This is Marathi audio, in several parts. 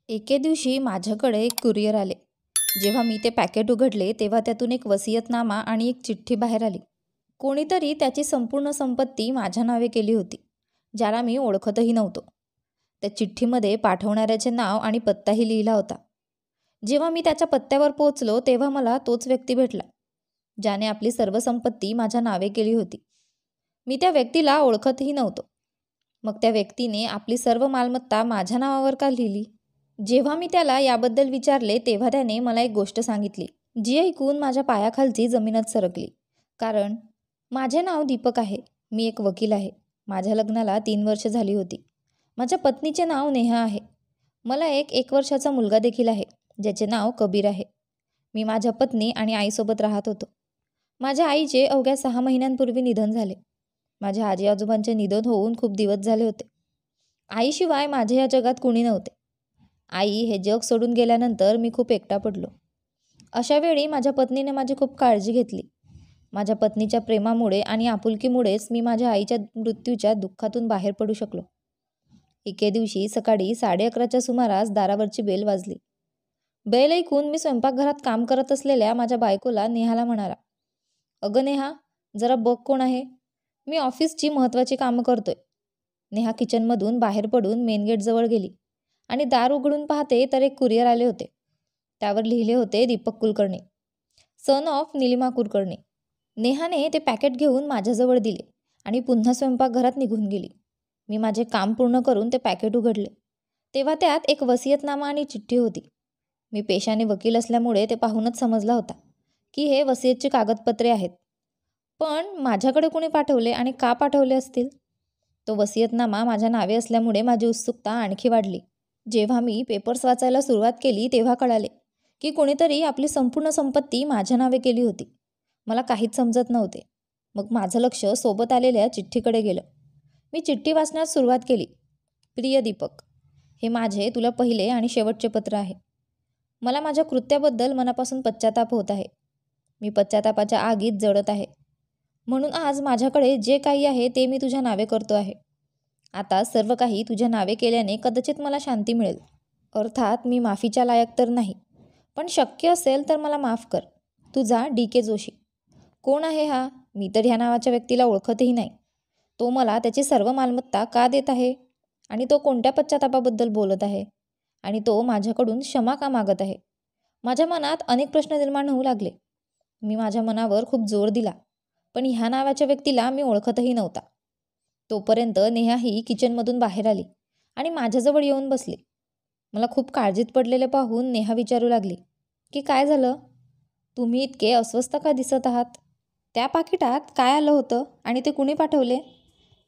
एके दिवशी माझ्याकडे एक कुरिअर आले. जेव्हा मी ते पॅकेट उघडले तेव्हा त्यातून एक वसियतनामा आणि एक चिठ्ठी बाहेर आली. कोणीतरी त्याची संपूर्ण संपत्ती माझ्या नावे केली होती, ज्याला मी ओळखतही नव्हतो. त्या चिठ्ठीमध्ये पाठवणाऱ्याचे नाव आणि पत्ताही लिहिला होता. जेव्हा मी त्याच्या पत्त्यावर पोहोचलो तेव्हा मला तोच व्यक्ती भेटला, ज्याने आपली सर्व संपत्ती माझ्या नावे केली होती. मी त्या व्यक्तीला ओळखतही नव्हतो. मग त्या व्यक्तीने आपली सर्व मालमत्ता माझ्या नावावर का लिहिली? जेव्हा मी त्याला याबद्दल विचारले तेव्हा त्याने मला एक गोष्ट सांगितली, जी ऐकून माझ्या पायाखालची जमीनच सरकली. कारण माझे नाव दीपक आहे. मी एक वकील आहे. माझ्या लग्नाला 3 वर्ष झाली होती. माझ्या पत्नीचे नाव नेहा आहे. मला एक वर्षाचा मुलगा देखील आहे, ज्याचे नाव कबीर आहे. मी माझ्या पत्नी आणि आईसोबत राहत होतो. माझ्या आईचे अवघ्या 6 महिन्यांपूर्वी निधन झाले. माझ्या आजी आजोबांचे निधन होऊन खूप दिवस झाले होते. आईशिवाय माझे या जगात कुणी नव्हते. आई हे जग सोडून गेल्यानंतर मी खूप एकटा पडलो. अशा वेळी माझ्या पत्नीने माझी खूप काळजी घेतली. माझ्या पत्नीच्या प्रेमामुळे आणि आपुलकीमुळेच मी माझ्या आईच्या मृत्यूच्या दुःखातून बाहेर पडू शकलो. एके दिवशी सकाळी 11:30च्या सुमारास दारावरची बेल वाजली. बेल ऐकून मी स्वयंपाकघरात काम करत असलेल्या माझ्या बायकोला नेहाला म्हणाला, "अगं नेहा, जरा बघ कोण आहे. मी ऑफिसची महत्त्वाची कामं करतोय." नेहा किचनमधून बाहेर पडून मेन गेटजवळ गेली आणि दार उघडून पाहते तर एक कुरिअर आले होते. त्यावर लिहिले होते, दीपक कुलकर्णी, सन ऑफ निलिमा कुलकर्णी. नेहाने ते पॅकेट घेऊन माझ्याजवळ दिले आणि पुन्हा स्वयंपाकघरात निघून गेली. मी माझे काम पूर्ण करून ते पॅकेट उघडले तेव्हा त्यात एक वसियतनामा आणि चिठ्ठी होती. मी पेशाने वकील असल्यामुळे ते पाहूनच समजला होता की हे वसियतची कागदपत्रे आहेत. पण माझ्याकडे कोणी पाठवले आणि का पाठवले असतील? तो वसियतनामा माझ्या नावे असल्यामुळे माझी उत्सुकता आणखी वाढली. जेव्हा मी पेपर्स वाचायला सुरुवात केली तेव्हा कळाले की कोणीतरी आपली संपूर्ण संपत्ती माझ्या नावे केली होती. मला काहीच समजत नव्हते. मग माझं लक्ष सोबत आलेल्या चिठ्ठीकडे गेलं. मी चिठ्ठी वाचण्यास सुरुवात केली. प्रिय दीपक, हे माझे तुला पहिले आणि शेवटचे पत्र आहे. मला माझ्या कृत्याबद्दल मनापासून पश्चाताप होत आहे. मी पश्चातापाच्या आगीत जळत आहे. म्हणून आज माझ्याकडे जे काही आहे ते मी तुझ्या नावे करतो आहे. आता सर्व काही तुझ्या नावे केल्याने कदाचित मला शांती मिळेल. अर्थात मी माफीच्या लायक तर नाही, पण शक्य असेल तर मला माफ कर. तुझा DK जोशी. कोण आहे हा? मी तर ह्या नावाच्या व्यक्तीला ओळखतही नाही. तो मला त्याची सर्व मालमत्ता का देत आहे? आणि तो कोणत्या पश्चातापाबद्दल बोलत आहे? आणि तो माझ्याकडून क्षमा का मागत आहे? माझ्या मनात अनेक प्रश्न निर्माण होऊ लागले. मी माझ्या मनावर खूप जोर दिला, पण ह्या नावाच्या व्यक्तीला मी ओळखतही नव्हता. तोपर्यंत नेहा ही किचनमधून बाहेर आली आणि माझ्याजवळ येऊन बसली. मला खूप काळजीत पडलेले पाहून नेहा विचारू लागली की काय झालं? तुम्ही इतके अस्वस्थ का दिसत आहात? त्या पाकिटात काय आलं होतं आणि ते कुणी पाठवले?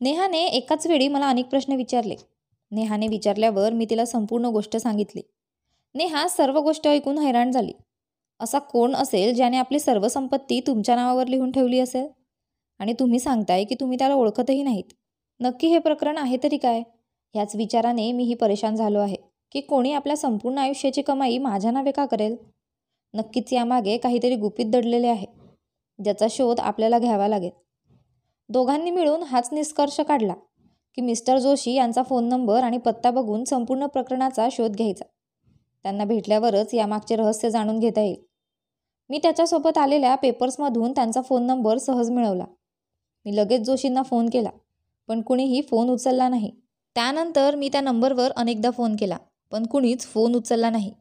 नेहाने एकाच वेळी मला अनेक प्रश्न विचारले. नेहाने विचारल्यावर मी तिला संपूर्ण गोष्ट सांगितली. नेहा सर्व गोष्ट ऐकून हैराण झाली. असा कोण असेल ज्याने आपली सर्व संपत्ती तुमच्या नावावर लिहून ठेवली असेल? आणि तुम्ही सांगताय की तुम्ही त्याला ओळखतही नाहीत. नक्की हे प्रकरण आहे तरी काय? ह्याच विचाराने मीही परेशान झालो आहे की कोणी आपल्या संपूर्ण आयुष्याची कमाई माझ्या नावे का करेल? नक्कीच यामागे काहीतरी गुपित दडलेले आहे, ज्याचा शोध आपल्याला घ्यावा लागेल. दोघांनी मिळून हाच निष्कर्ष काढला की मिस्टर जोशी यांचा फोन नंबर आणि पत्ता बघून संपूर्ण प्रकरणाचा शोध घ्यायचा. त्यांना भेटल्यावरच यामागचे रहस्य जाणून घेता येईल. मी त्याच्यासोबत आलेल्या पेपर्समधून त्यांचा फोन नंबर सहज मिळवला. मी लगेच जोशींना फोन केला, पण कुणीही फोन उचलला नाही. त्यानंतर मी त्या नंबरवर अनेकदा फोन केला, पण कुणीच फोन उचलला नाही.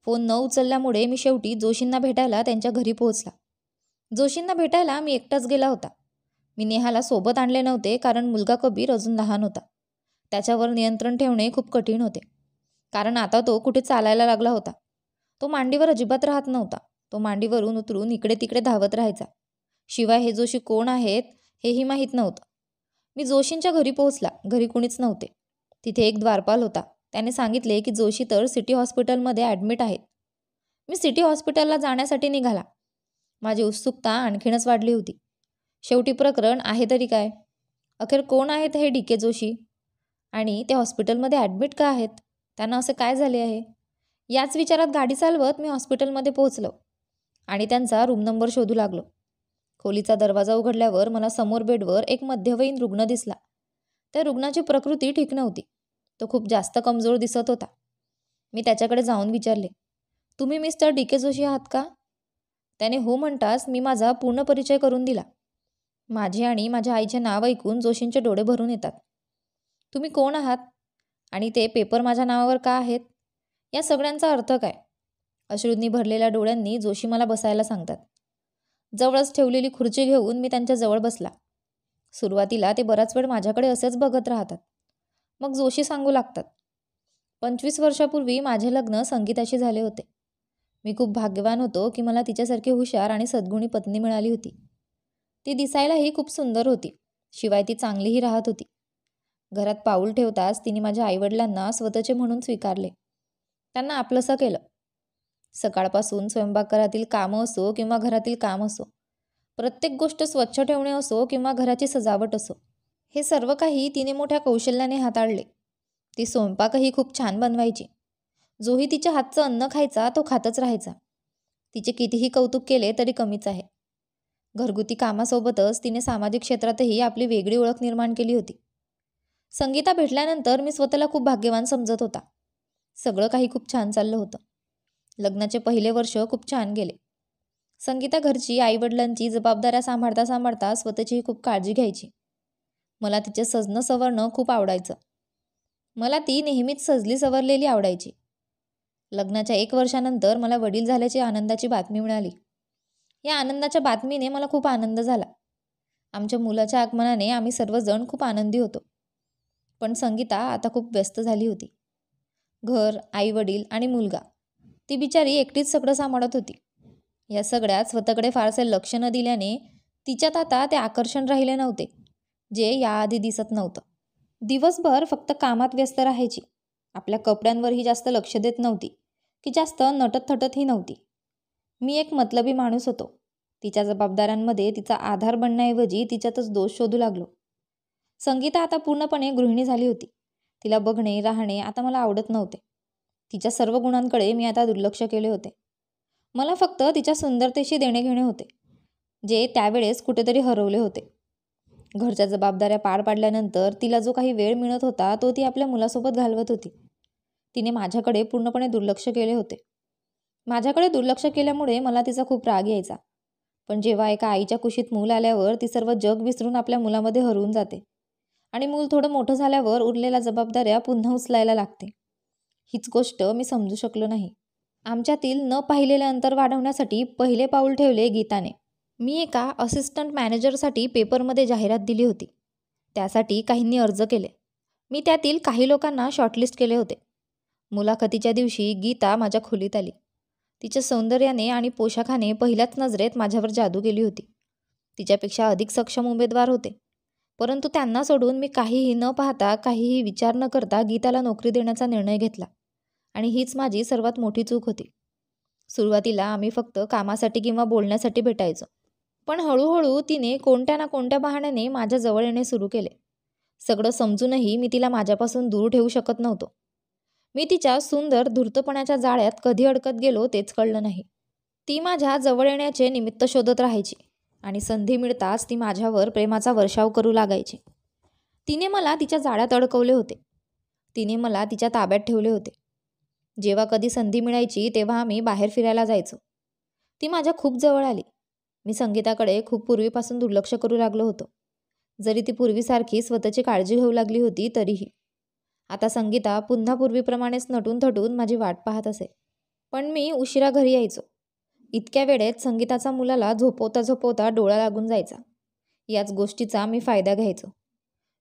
फोन न उचलल्यामुळे मी शेवटी जोशींना भेटायला त्यांच्या घरी पोहोचला. जोशींना भेटायला मी एकटाच गेला होता. मी नेहाला सोबत आणले नव्हते कारण मुलगा कबीर अजून लहान होता. त्याच्यावर नियंत्रण ठेवणे खूप कठीण होते, कारण आता तो कुठे चालायला लागला होता. तो मांडीवर अजिबात राहत नव्हता. तो मांडीवरून उतरून इकडे तिकडे धावत राहायचा. शिवाय हे जोशी कोण आहेत हेही माहीत नव्हतं. मी जोशींच्या घरी पोहोचला. घरी कुणीच नव्हते. तिथे एक द्वारपाल होता. त्याने सांगितले की जोशी तर सिटी हॉस्पिटलमध्ये ॲडमिट आहेत. मी सिटी हॉस्पिटलला जाण्यासाठी निघाला. माझी उत्सुकता आणखीनच वाढली होती. शेवटी प्रकरण आहे तरी काय? अखेर कोण आहेत हे DK जोशी? आणि ते हॉस्पिटलमध्ये ॲडमिट का आहेत? त्यांना असे काय झाले आहे? याच विचारात गाडी चालवत मी हॉस्पिटलमध्ये पोहोचलो आणि त्यांचा रूम नंबर शोधू लागलो. खोलीचा दरवाजा उघडल्यावर मला समोर बेडवर एक मध्यवयीन रुग्ण दिसला. त्या रुग्णाची प्रकृती ठीक नव्हती. तो खूप जास्त कमजोर दिसत होता. मी त्याच्याकडे जाऊन विचारले, तुम्ही मिस्टर डी.के. जोशी आहात का? त्याने हो म्हणताच मी माझा पूर्ण परिचय करून दिला. माझे आणि माझ्या आईचे नाव ऐकून जोशींचे डोळे भरून येतात. तुम्ही कोण आहात? आणि ते पेपर माझ्या नावावर का आहेत? या सगळ्यांचा अर्थ काय? अश्रूंनी भरलेल्या डोळ्यांनी जोशी मला बसायला सांगतात. जवळच ठेवलेली खुर्ची घेऊन मी त्यांच्या जवळ बसला. सुरुवातीला ते बराच वेळ माझ्याकडे असेच बघत राहतात. मग जोशी सांगू लागतात, 25 वर्षापूर्वी माझे लग्न संगीताशी झाले होते. मी खूप भाग्यवान होतो की मला तिच्यासारखी हुशार आणि सद्गुणी पत्नी मिळाली होती. ती दिसायलाही खूप सुंदर होती, शिवाय ती चांगलीही राहत होती. घरात पाऊल ठेवताच तिने माझ्या आईवडिलांना स्वतःचे म्हणून स्वीकारले, त्यांना आपलंसं केलं. सकाळपासून स्वयंपाकघरातील कामं असो किंवा घरातील काम असो, प्रत्येक गोष्ट स्वच्छ ठेवणे असो किंवा घराची सजावट असो, हे सर्व काही तिने मोठ्या कौशल्याने हाताळले. ती स्वयंपाकही खूप छान बनवायची. जोही तिच्या हातचं अन्न खायचा तो खातच राहायचा. तिचे कितीही कौतुक केले तरी कमीच आहे. घरगुती कामासोबतच तिने सामाजिक क्षेत्रातही आपली वेगळी ओळख निर्माण केली होती. संगीता भेटल्यानंतर मी स्वतःला खूप भाग्यवान समजत होता. सगळं काही खूप छान चाललं होतं. लग्नाचे पहिले वर्ष खूप छान गेले. संगीता घरची आईवडिलांची जबाबदाऱ्या सांभाळता सांभाळता स्वतःची खूप काळजी घ्यायची. मला तिचे सजणं सवरणं खूप आवडायचं. मला ती नेहमीच सजली सवरलेली आवडायची. लग्नाच्या 1 वर्षानंतर मला वडील झाल्याची आनंदाची बातमी मिळाली. या आनंदाच्या बातमीने मला खूप आनंद झाला. आमच्या मुलाच्या आगमनाने आम्ही सर्वजण खूप आनंदी होतो. पण संगीता आता खूप व्यस्त झाली होती. घर, आईवडील आणि मुलगा, ती बिचारी एकटीच सगळं सांभाळत होती. या सगळ्यात स्वतःकडे फारसे लक्ष न दिल्याने तिच्यात आता ते आकर्षण राहिले नव्हते, जे याआधी दिसत नव्हतं. दिवसभर फक्त कामात व्यस्त राहायची. आपल्या कपड्यांवरही जास्त लक्ष देत नव्हती, की जास्त नटत थटतही नव्हती. मी एक मतलबी माणूस होतो. तिच्या जबाबदाऱ्यांमध्ये तिचा आधार बनण्याऐवजी तिच्यातच दोष शोधू लागलो. संगीता आता पूर्णपणे गृहिणी झाली होती. तिला बघणे, राहणे आता मला आवडत नव्हते. तिच्या सर्व गुणांकडे मी आता दुर्लक्ष केले होते. मला फक्त तिच्या सुंदरतेशी देणे घेणे होते, जे त्यावेळेस कुठेतरी हरवले होते. घरच्या जबाबदाऱ्या पार पाडल्यानंतर तिला जो काही वेळ मिळत होता तो ती आपल्या मुलासोबत घालवत होती. तिने माझ्याकडे पूर्णपणे दुर्लक्ष केले होते. माझ्याकडे दुर्लक्ष केल्यामुळे मला तिचा खूप राग यायचा. पण जेव्हा एका आईच्या कुशीत मूल आल्यावर ती सर्व जग विसरून आपल्या मुलामध्ये हरवून जाते आणि मूल थोडं मोठं झाल्यावर उरलेल्या जबाबदाऱ्या पुन्हा उचलायला लागते. हीच गोष्ट मी समजू शकलो नाही. आमच्यातील न पाहिलेले अंतर वाढवण्यासाठी पहिले पाऊल ठेवले गीताने. मी एका असिस्टंट मॅनेजरसाठी पेपरमध्ये जाहिरात दिली होती. त्यासाठी काहींनी अर्ज केले. मी त्यातील काही लोकांना शॉर्टलिस्ट केले होते. मुलाखतीच्या दिवशी गीता माझ्या खोलीत आली. तिच्या सौंदर्याने आणि पोशाखाने पहिल्याच नजरेत माझ्यावर जादू केली होती. तिच्यापेक्षा अधिक सक्षम उमेदवार होते, परंतु त्यांना सोडून मी काहीही न पाहता, काहीही विचार न करता गीताला नोकरी देण्याचा निर्णय घेतला. आणि हीच माझी सर्वात मोठी चूक होती. सुरुवातीला आम्ही फक्त कामासाठी किंवा बोलण्यासाठी भेटायचो, पण हळूहळू तिने कोणत्या ना कोणत्या बहाण्याने माझ्या जवळ येणे सुरू केले. सगळं समजूनही मी तिला माझ्यापासून दूर ठेवू शकत नव्हतो. मी तिच्या सुंदर धूर्तपणाच्या जाळ्यात कधी अडकत गेलो तेच कळलं नाही. ती माझ्या जवळ येण्याचे निमित्त शोधत राहायची आणि संधी मिळताच ती माझ्यावर प्रेमाचा वर्षाव करू लागायची. तिने मला तिच्या जाळ्यात अडकवले होते. तिने मला तिच्या ताब्यात ठेवले होते. जेव्हा कधी संधी मिळायची तेव्हा आम्ही बाहेर फिरायला जायचो. ती माझ्या खूप जवळ आली. मी संगीताकडे खूप पूर्वीपासून दुर्लक्ष करू लागलो होतो. जरी ती पूर्वीसारखी स्वतःची काळजी घेऊ लागली होती तरीही. आता संगीता पुन्हा पूर्वीप्रमाणेच नटून थटून माझी वाट पाहत असे. पण मी उशिरा घरी यायचो. इतक्या वेळेत संगीताचा मुलाला झोपवता झोपवता डोळा लागून जायचा. याच गोष्टीचा मी फायदा घ्यायचो.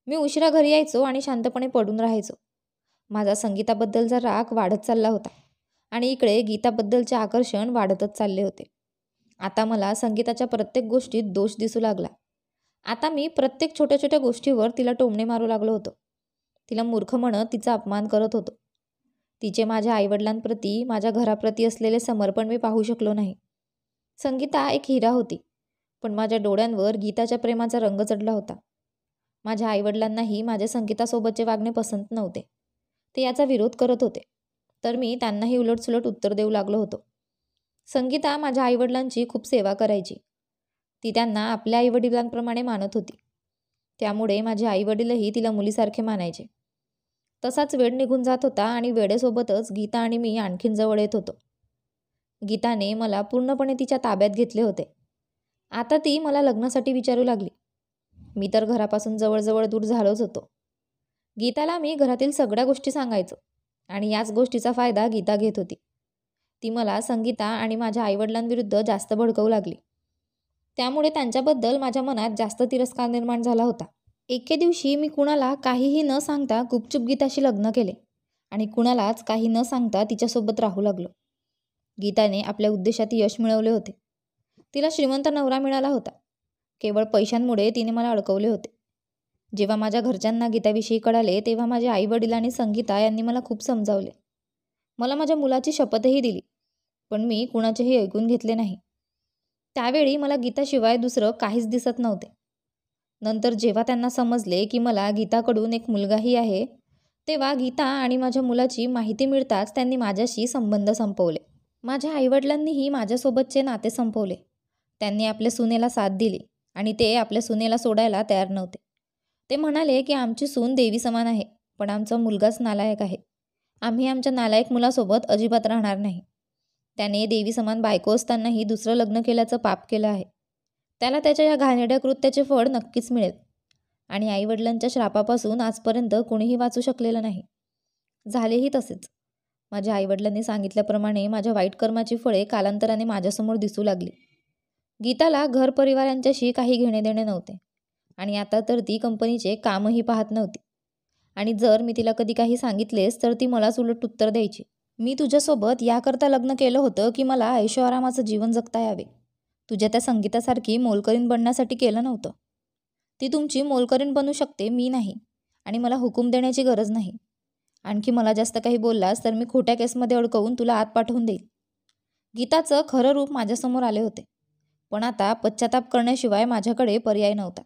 मी उशिरा घरी यायचो आणि शांतपणे पडून राहायचो. माझा संगीताबद्दलचा राग वाढत चालला होता आणि इकडे गीताबद्दलचे आकर्षण वाढतच चालले होते. आता मला संगीताच्या प्रत्येक गोष्टीत दोष दिसू लागला. आता मी प्रत्येक छोट्या छोट्या गोष्टीवर तिला टोमणे मारू लागलो होतो. तिला मूर्ख म्हणत तिचा अपमान करत होतो. तिचे माझ्या आईवडिलांप्रती, माझ्या घराप्रती असलेले समर्पण मी पाहू शकलो नाही. संगीता एक हिरा होती, पण माझ्या डोळ्यांवर गीताच्या प्रेमाचा रंग चढला होता. माझ्या आईवडिलांनाही माझ्या संगीतासोबतचे वागणे पसंत नव्हते. ते याचा विरोध करत होते, तर मी त्यांनाही उलटसुलट उत्तर देऊ लागलो होतो. संगीता माझ्या आईवडिलांची खूप सेवा करायची. ती त्यांना आपल्या आईवडिलांप्रमाणे मानत होती. त्यामुळे माझे आईवडीलही तिला मुलीसारखे मानायचे. तसाच वेळ निघून जात होता आणि वेळेसोबतच गीता आणि मी आणखीन जवळ येत होतो. गीताने मला पूर्णपणे तिच्या ताब्यात घेतले होते. आता ती मला लग्नासाठी विचारू लागली. मी तर घरापासून जवळजवळ दूर झालोच होतो. गीताला मी घरातील सगळ्या गोष्टी सांगायचो आणि याच गोष्टीचा फायदा गीता घेत होती. ती मला संगीता आणि माझ्या आईवडिलांविरुद्ध जास्त भडकवू लागली. त्यामुळे त्यांच्याबद्दल माझ्या मनात जास्त तिरस्कार निर्माण झाला होता. एके दिवशी मी कुणाला काहीही न सांगता गुपचूप गीताशी लग्न केले आणि कुणालाच काही न सांगता तिच्यासोबत राहू लागलो. गीताने आपल्या उद्देशात यश मिळवले होते. तिला श्रीमंत नवरा मिळाला होता. केवळ पैशांमुळे तिने मला अडकवले होते. जेव्हा माझ्या घरच्यांना गीताविषयी कळाले तेव्हा माझे आईवडील आणि संगीता यांनी मला खूप समजावले. मला माझ्या मुलाची शपथही दिली, पण मी कुणाचेही ऐकून घेतले नाही. त्यावेळी मला गीताशिवाय दुसरं काहीच दिसत नव्हते. नंतर जेव्हा त्यांना समजले की मला गीताकडून एक मुलगाही आहे, तेव्हा गीता आणि माझ्या मुलाची माहिती मिळताच त्यांनी माझ्याशी संबंध संपवले. माझ्या आईवडिलांनीही माझ्यासोबतचे नाते संपवले. त्यांनी आपल्या सुनेला साथ दिली आणि ते आपल्या सुनेला सोडायला तयार नव्हते. ते म्हणाले की आमची सून देवी समान आहे, पण आमचा मुलगाच नालायक आहे. आम्ही आमच्या नालायक मुलासोबत अजिबात राहणार नाही. त्याने देवी समान बायको असतानाही दुसरं लग्न केल्याचं पाप केलं आहे. त्याला त्याच्या या घाणेरड्या कृत्याचे फळ नक्कीच मिळेल. आणि आईवडिलांच्या श्रापापासून आजपर्यंत कोणीही वाचू शकलेलं नाही. झालेही तसेच. माझ्या आईवडिलांनी सांगितल्याप्रमाणे माझ्या वाईट कर्माची फळे कालांतराने माझ्यासमोर दिसू लागली. गीताला घर परिवार यांच्याशी काही घेणे देणे नव्हते आणि आता तर ती कंपनीचे कामही पाहत नव्हती. आणि जर मी तिला कधी काही सांगितलेस तर ती मलाच उलट उत्तर द्यायची. मी तुझ्यासोबत याकरता लग्न केलं होतं की मला ऐशोआरामाचं जीवन जगता यावे. तुझ्या त्या संगीतासारखी मोलकरीण बनण्यासाठी केलं नव्हतं. ती तुमची मोलकरीण बनू शकते, मी नाही. आणि मला हुकूम देण्याची गरज नाही. आणखी मला जास्त काही बोललास तर मी खोट्या केसमध्ये अडकवून तुला आत पाठवून देईल. गीताचं खरं रूप माझ्यासमोर आले होते. पण आता पश्चाताप करण्याशिवाय माझ्याकडे पर्याय नव्हता.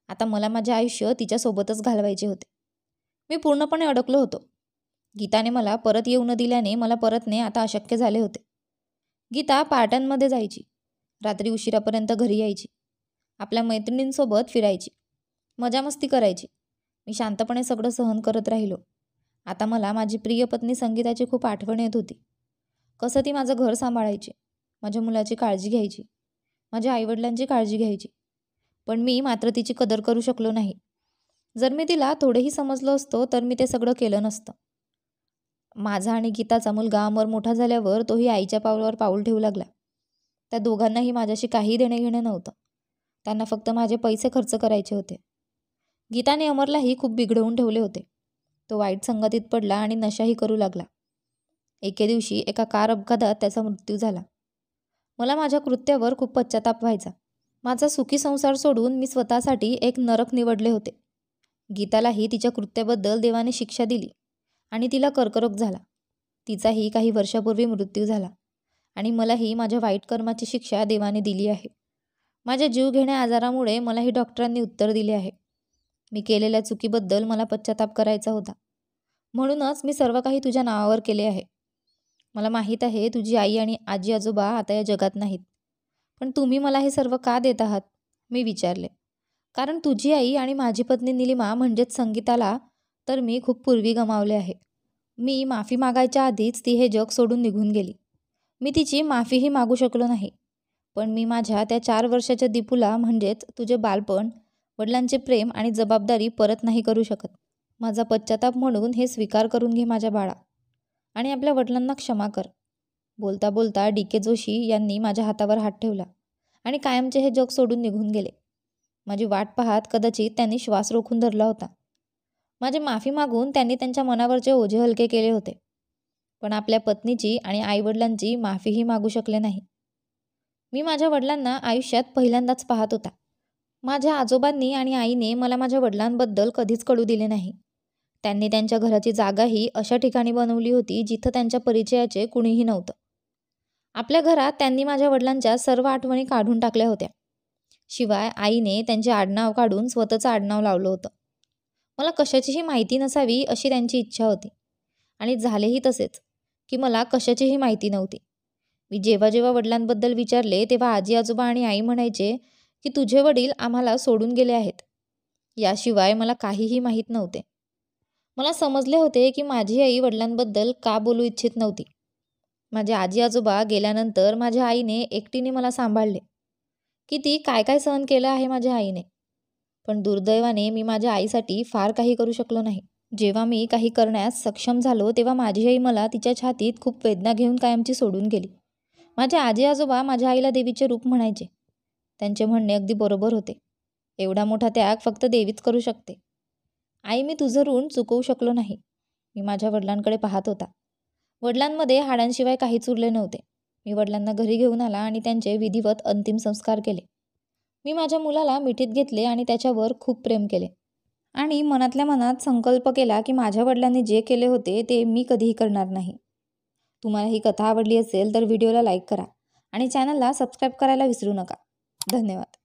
आता मला माझे आयुष्य तिच्यासोबतच घालवायचे होते. मी पूर्णपणे अडकलो होतो. गीताने मला परत येऊ न दिल्याने मला परतणे आता अशक्य झाले होते. गीता पार्ट्यांमध्ये जायची, रात्री उशिरापर्यंत घरी यायची, आपल्या मैत्रिणींसोबत फिरायची, मजामस्ती करायची. मी शांतपणे सगळं सहन करत राहिलो. आता मला माझी प्रिय पत्नी संगीताची खूप आठवण येत होती. कसं ती माझं घर सांभाळायची, माझ्या मुलाची काळजी घ्यायची, माझ्या आईवडिलांची काळजी घ्यायची. पण मी मात्र तिची कदर करू शकलो नाही. जर मी तिला थोडेही समजलो असतो तर मी ते सगळं केलं नसतं. माझा आणि गीताचा मुलगा अमर मोठा झाल्यावर तोही आईच्या पावलावर पाऊल ठेवू लागला. त्या दोघांनाही माझ्याशी काही देणे घेणे नव्हतं. त्यांना फक्त माझे पैसे खर्च करायचे होते. गीताने अमरलाही खूप बिघडवून ठेवले होते. तो वाईट संगतीत पडला आणि नशाही करू लागला. एके दिवशी एका कार अपघातात त्याचा मृत्यू झाला. मला माझ्या कृत्यावर खूप पश्चाताप व्हायचा. माझा सुखी संसार सोडून मी स्वतःसाठी एक नरक निवडले होते. गीतालाही तिच्या कृत्याबद्दल देवाने शिक्षा दिली आणि तिला कर्करोग झाला. तिचाही काही वर्षापूर्वी मृत्यू झाला आणि मलाही माझ्या वाईट कर्माची शिक्षा देवाने दिली आहे. माझ्या जीवघेण्या आजारामुळे मलाही डॉक्टरांनी उत्तर दिले आहे. मी केलेल्या चुकीबद्दल मला पश्चाताप करायचा होता. म्हणूनच मी सर्व काही तुझ्या नावावर केले आहे. मला माहीत आहे तुझी आई आणि आजी आजोबा आता या जगात नाहीत. पण तुम्ही मला हे सर्व का देत आहात? मी विचारले. कारण तुझी आई आणि माझी पत्नी निलिमा म्हणजेच संगीताला तर मी खूप पूर्वी गमावले आहे. मी माफी मागायच्या आधीच ती हे जग सोडून निघून गेली. मी तिची माफीही मागू शकलो नाही. पण मी माझ्या त्या 4 वर्षाच्या दीपूला म्हणजेच तुझे बालपण, वडिलांचे प्रेम आणि जबाबदारी परत नाही करू शकत. माझा पश्चाताप म्हणून हे स्वीकार करून घे माझ्या बाळा आणि आपल्या वडिलांना क्षमा कर. बोलता बोलता डी.के. जोशी यांनी माझ्या हातावर हात ठेवला आणि कायमचे हे जग सोडून निघून गेले. माझी वाट पाहत कदाचित त्यांनी श्वास रोखून धरला होता. माझी माफी मागून त्यांनी त्यांच्या मनावरचे ओझे हलके केले होते. पण आपल्या पत्नीची आणि आईवडिलांची माफीही मागू शकले नाही. मी माझ्या वडिलांना आयुष्यात पहिल्यांदाच पाहत होता. माझ्या आजोबांनी आणि आईने मला माझ्या वडिलांबद्दल कधीच कळू दिले नाही. त्यांनी त्यांच्या घराची जागाही अशा ठिकाणी बनवली होती जिथं त्यांच्या परिचयाचे कुणीही नव्हतं. आपल्या घरात त्यांनी माझ्या वडिलांच्या सर्व आठवणी काढून टाकल्या होत्या. शिवाय आईने त्यांचे आडनाव काढून स्वतःचं आडनाव लावलं होतं. मला कशाचीही माहिती नसावी अशी त्यांची इच्छा होती आणि झालेही तसेच की मला कशाचीही माहिती नव्हती. मी जेव्हा जेव्हा वडिलांबद्दल विचारले तेव्हा आजी आजोबा आणि आई म्हणायचे की तुझे वडील आम्हाला सोडून गेले आहेत. याशिवाय मला काहीही माहीत नव्हते. मला समजले होते की माझी आई वडिलांबद्दल का बोलू इच्छित नव्हती. माझे आजी आजोबा गेल्यानंतर माझ्या आईने एकटीने मला सांभाळले. किती काय काय सहन केलं आहे माझ्या आईने. पण दुर्दैवाने मी माझ्या आईसाठी फार काही करू शकलो नाही. जेव्हा मी काही करण्यास सक्षम झालो तेव्हा माझी आई मला तिच्या छातीत खूप वेदना घेऊन कायमची सोडून गेली. माझे आजी आजोबा माझ्या आईला देवीचे रूप म्हणायचे. त्यांचे म्हणणे अगदी बरोबर होते. एवढा मोठा त्याग फक्त देवीच करू शकते. आई, मी तुझं ऋण चुकवू शकलो नाही. मी माझ्या वडिलांकडे पाहत होता. वडिलांमध्ये हाडांशिवाय काहीच उरले नव्हते. मी वडिलांना घरी घेऊन आला आणि त्यांचे विधिवत अंतिम संस्कार केले. मी माझ्या मुलाला मिठीत घेतले आणि त्याच्यावर खूप प्रेम केले. आणि मनातल्या मनात संकल्प केला की माझ्या वडिलांनी जे केले होते ते मी कधीही करणार नाही. तुम्हाला ही कथा आवडली असेल तर व्हिडिओला लाईक करा आणि चॅनलला सबस्क्राईब करायला विसरू नका. धन्यवाद.